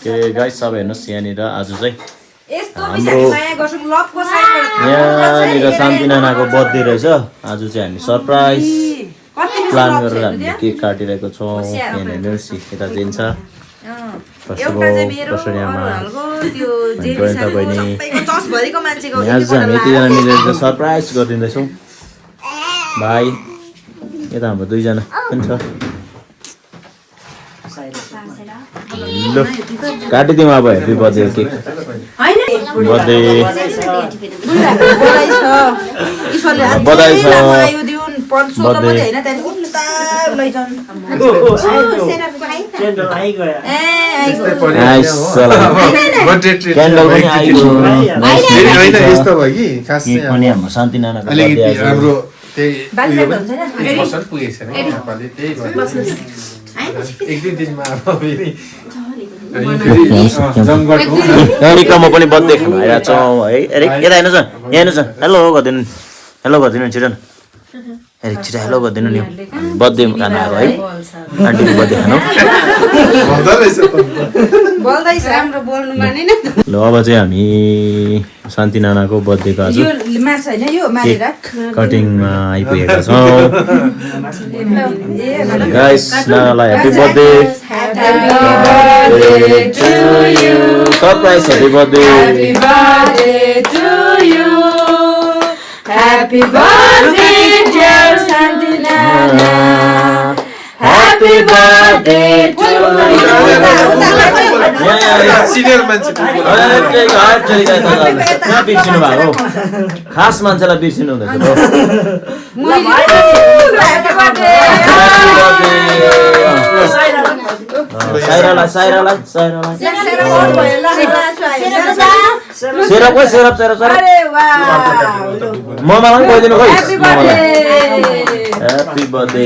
के गाइस सब हेर्नुहोस् यहाँनिर आज चाहिँ हाम्रो यहाँनिर शान्ति नानाको बर्थडे रहेछ। आज चाहिँ हामी सरप्राइज प्लान गरेर हामीले केक काटिरहेको छौँ। यहाँ हेर्नुहोस् यता जेन्छ आज चाहिँ हामी यतिजना मिलेर सरप्राइज गरिदिँदैछौँ भाइ। यता हाम्रो दुईजना पनि छ। ल काटिदिउँ अब ह्याप्पी बर्थडे केक। बर्थडे बधाई छ। क्यान्डल पनि आइगयो। हाम्रो शान्ति नानाको एरिकमा पनि बर्थडे खानु आइरहेको छौँ है। एरिक यता हेर्नुहोस् न, यहाँ हेर्नुहोस् न। हेलो गरिदिनु, हेलो गरिदिनु छिटो न। एरिक छिटो हेलो गरिदिनु नि। बर्थडे खानु आएको है, आन्टीको बर्थडे खानु। ल अब चाहिँ हामी शान्ति नानाको बर्थडेको आज कटिङमा आइपुगेका छौँ। गाइस नानालाई happy birthday. Surprise happy birthday. Happy birthday, dear Santi Nana. Happy birthday to you. बिर्सिनु भएको खास मान्छेलाई बिर्सिनु हुँदैछ। साइरालाई सेरप ममालाई पनि गइदिनु खोइ। Happy birthday.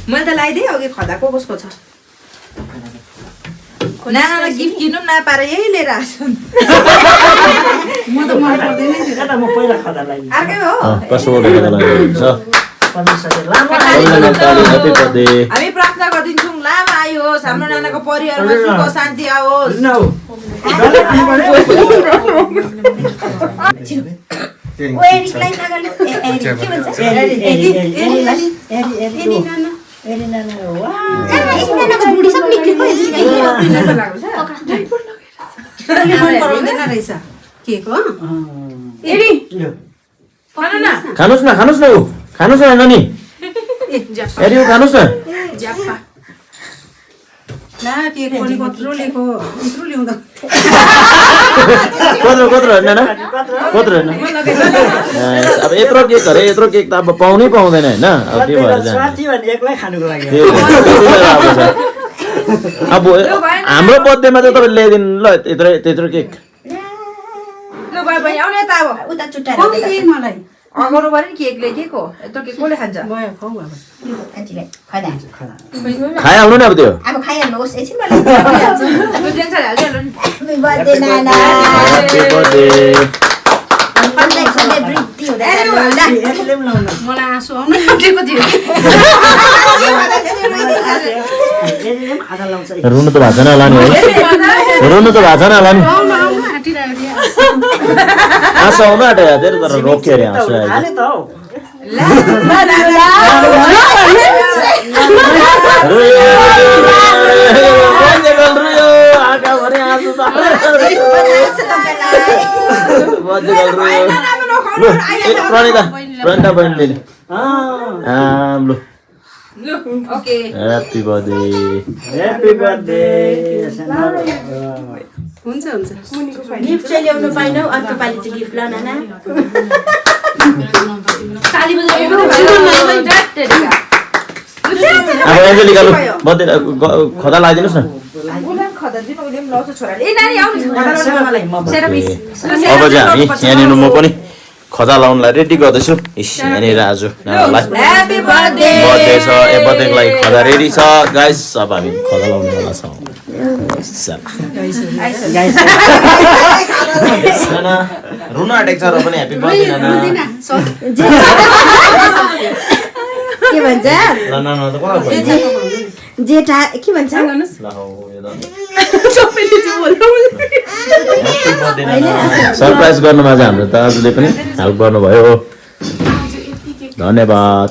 मैले त लगाइदिएँ अघि खदा कसको छ। नानालाई गिफ्ट किन्नु नपाएर यही लिएर आएको हामी प्रार्थना गरिदिन्छौँ लामा आइयोस्, हाम्रो नानाको परिवारमा सुख शान्ति आओस्। खानुहोस् न, खानुहोस् न, खानुहोस् न नानी। एरी खानुहोस् न। कत्रो नाना, कत्रो होइन। अब यत्रो केक अरे, यत्रो केक त अब पाउनै पाउँदैन होइन। अब त्यो भएर अब हाम्रो बर्थडेमा चाहिँ तपाईँले ल्याइदिनु ल त्यत्रो केक। अगाउनु पऱ्यो नि केक ल्याइदिएको। यत्रो केक कसले खान्छ? खाइहाल्नु नि अब त्यो। मलाई आँसु आउनु आँटेको थियो। रुनु त भएको छैन होला नि है। रुनु त भएको छैन होला नि। आँसु आउनु आँट्यो तर रोक्यो अरे आँसु आयो। प्रणिता बहिनीले ह्याप्पी बर्थडे। Happy birthday. हुन्छ गिफ्ट चाहिँ ल्याउनु पाइनौ, अर्को पालि चाहिँ गिफ्ट ल नाना। अब एन्जेलिका लु बर्थडे खदा लगाइदिनुहोस् न। अब चाहिँ हामी यहाँनिर म पनि खदा लाउनलाई रेडी गर्दैछु यहाँनिर आज नानालाई ह्यापी बर्थडे बर्थडे छ बर्थडेको लागि खदा रेडी छ गाइस अब हामी खदा लाउनेवाला छौँ नाना रुन आँटेको छ र पनि ह्यापी बर्थडे नाना के भन्छ ल नाना त कता गयो जेठा के भन्छ ल हो यो त सरप्राइज गर्नुमा चाहिँ हाम्रो दाजुले पनि हेल्प गर्नुभयो धन्यवाद